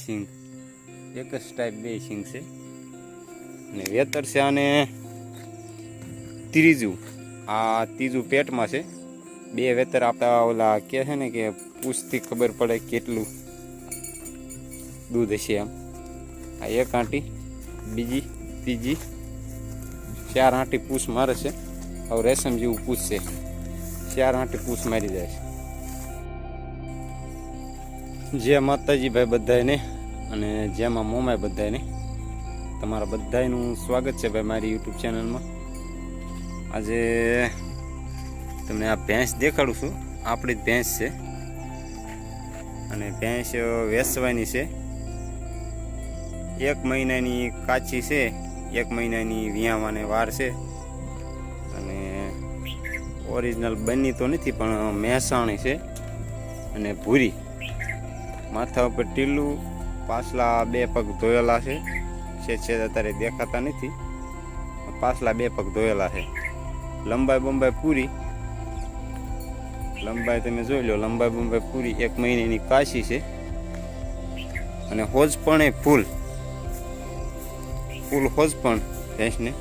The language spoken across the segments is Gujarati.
સિંગ એક જ ટાઈપ બે સિંગ છે અને વેતર છે આને ત્રીજું પેટમાં છે. બે વેતર આપણા ઓલા કહે છે ને કે પૂછથી ખબર પડે કેટલું દૂધ હશે એમ. આ એક આંટી, બીજી, ત્રીજી, 4 આંટી પૂછ મારે છે. હવે રેશમ જેવું પૂછ છે, 4 આંટી પૂછ મારી જાય છે. જય માતાજી ભાઈ બધાને અને જેમાં મોમાય બધાને તમારા બધાનું સ્વાગત છે ભાઈ મારી યુટ્યુબ ચેનલમાં. આજે તમને આ ભેંસ દેખાડું છું. આપણી જ ભેંસ છે અને ભેંસ વેચવાની છે. 1 મહિનાની કાચી છે, 1 મહિનાની વિયાવાને વાર છે અને ઓરિજિનલ બની તો નથી પણ મહેસાણી છે અને ભૂરી. માથા ઉપર ટીલું, પાછલા 2 પગ ધોયેલા છે. અત્યારે દેખાતા નથી, પાછલા 2 પગ ધોયેલા છે. લંબાઈ બંબાઈ પૂરી, લંબાઈ તમે જોઈ લો, લંબાઈ બંબાઈ પૂરી. 1 મહિનાની કાશી છે અને હોજ પણ એ ફૂલ હોજ પણ ભેંસને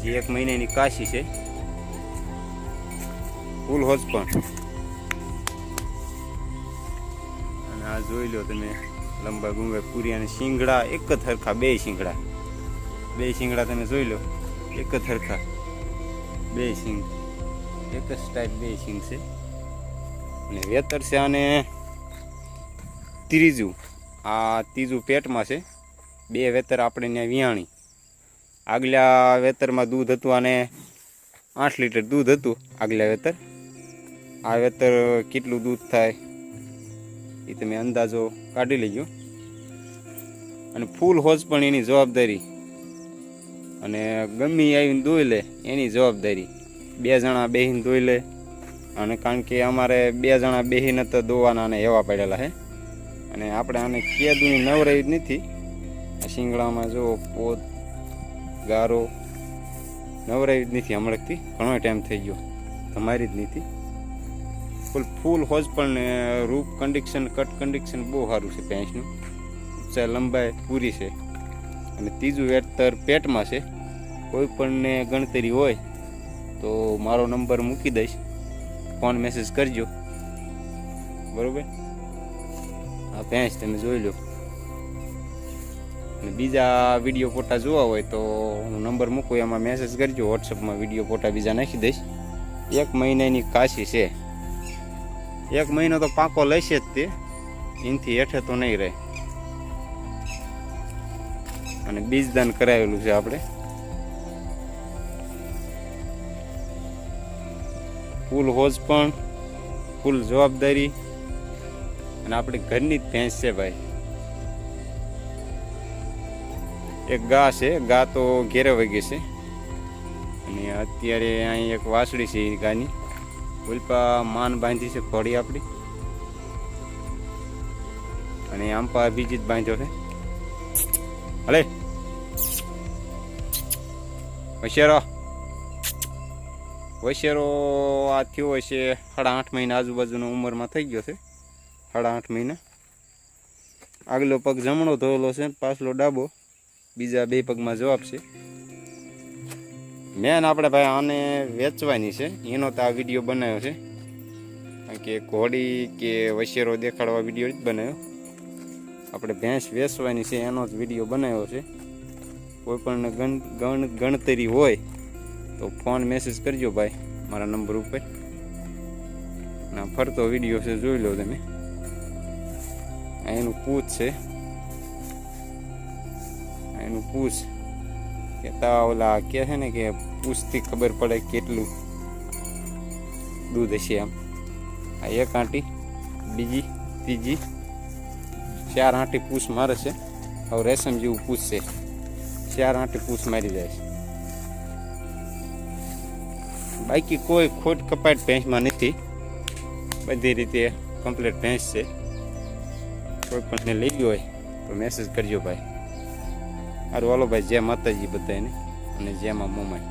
1 મહિનાની કાશી છે, ફૂલ હોજ પણ. અને આ જોઈ લો તમે, લંબાઈ બંબાઈ પૂરી અને શિંગડા એક જ હરખા. બે શિંગડા તમે જોઈ લો, એક જ હરખા. 2 શિંગ એક જ ટાઈપ 2 શિંગ છે અને વેતર છે આને ત્રીજું પેટમાં છે. 2 વેતર આપણે ત્યાં વિયાણી. આગલા વેતરમાં દૂધ હતું આને 8 લીટર દૂધ હતું આગલા વેતર. આ વેતર કેટલું દૂધ થાય એ તમે અંદાજો કાઢી લેજો. અને ફૂલ હોજ પણ એની જવાબદારી, અને ગમી આવીને દોઈ લે એની જવાબદારી. 2 જણા બેહીને દોઈ લે. અને કારણ કે અમારે 2 જણા બેહીને તો દોવાના અને એવા પડેલા છે અને આપણે આને કેદુની નવરાઈ જ નથી. આ શિંગડામાં જો પોત ગારો નવરાઈ જ નથી હમણાંથી, ઘણો ટાઈમ થઈ ગયો, તમારી જ નથી. ફૂલ હોજ પણ રૂપ કન્ડિશન, કટ કન્ડિશન બહુ સારું છે ભેંસનું. ઊંચાઈ લંબાઈ પૂરી છે અને ત્રીજું વેતર પેટમાં છે. કોઈ પણને ગણતરી હોય તો મારો નંબર મૂકી દઈશ, ફોન મેસેજ કરજો, બરાબર. આ ભેંસ તમે જોઈ લો. અને બીજા વિડીયો ફોટા જોવા હોય તો હું નંબર મૂકું, એમાં મેસેજ કરજો. વોટ્સઅપમાં વિડીયો ફોટા બીજા નાખી દઈશ. 1 મહિનાની કાશી છે. 1 મહિનો તો પાકો લેશે જ તે, એનાથી હેઠે તો નહીં રહે. અને બીજદાન કરાવેલું છે આપણે. ફૂલ હોજ પણ, ફૂલ જવાબદારી અને આપણી ઘરની જ ભેંસ છે ભાઈ. એક ગા છે, ગા તો ઘેરે વગી છે અને અત્યારે અહીં એક વાસળી છે એ ગાની. ઉલ્પા માન બાંધી છે ઘોડી આપણી, અને આંપા બીજી જ બાંધ્યો છે. હલે વૈશેરો આ થયો હોય છે 8.5 મહિના આજુબાજુનો ઉંમરમાં થઈ ગયો છે. 8.5 મહિના. આગલો પગ જમણો ધોયેલો છે, પાછલો ડાબો. બીજા 2 પગમાં જવાબ છે. મેન આપણે ભાઈ આને વેચવાની છે, એનો તો આ વિડીયો બનાવ્યો છે. કારણ કે ઘોડી કે વૈશેરો દેખાડવા વિડીયો જ બનાવ્યો. આપણે ભેંસ વેચવાની છે એનો જ વિડીયો બનાવ્યો છે. કોઈ પણ ગણતરી હોય તો ફોન મેસેજ કરજો ભાઈ મારા નંબર ઉપર. ના ફરતો વિડીયો છે, જોઈ લો તમે. એનું પૂછ છે, એનું પૂછ કેતા ઓલા કહે છે ને કે પૂછથી ખબર પડે કેટલું દૂધ હશે એમ. આ એક આંટી, બીજી, ત્રીજી, 4 આંટી પૂછ મારે છે. હવે રેશમ જેવું પૂછ છે, 4 આંટી પૂછ મારી જાય છે. બાકી કોઈ ખોટ કપાટ ભેંસમાં નથી, બધી રીતે કમ્પ્લીટ ભેંસ છે. કોઈ પણને લેવી હોય તો મેસેજ કરજો ભાઈ. સારું હાલો ભાઈ, જય માતાજી બધાને અને જયમાં મોમાય.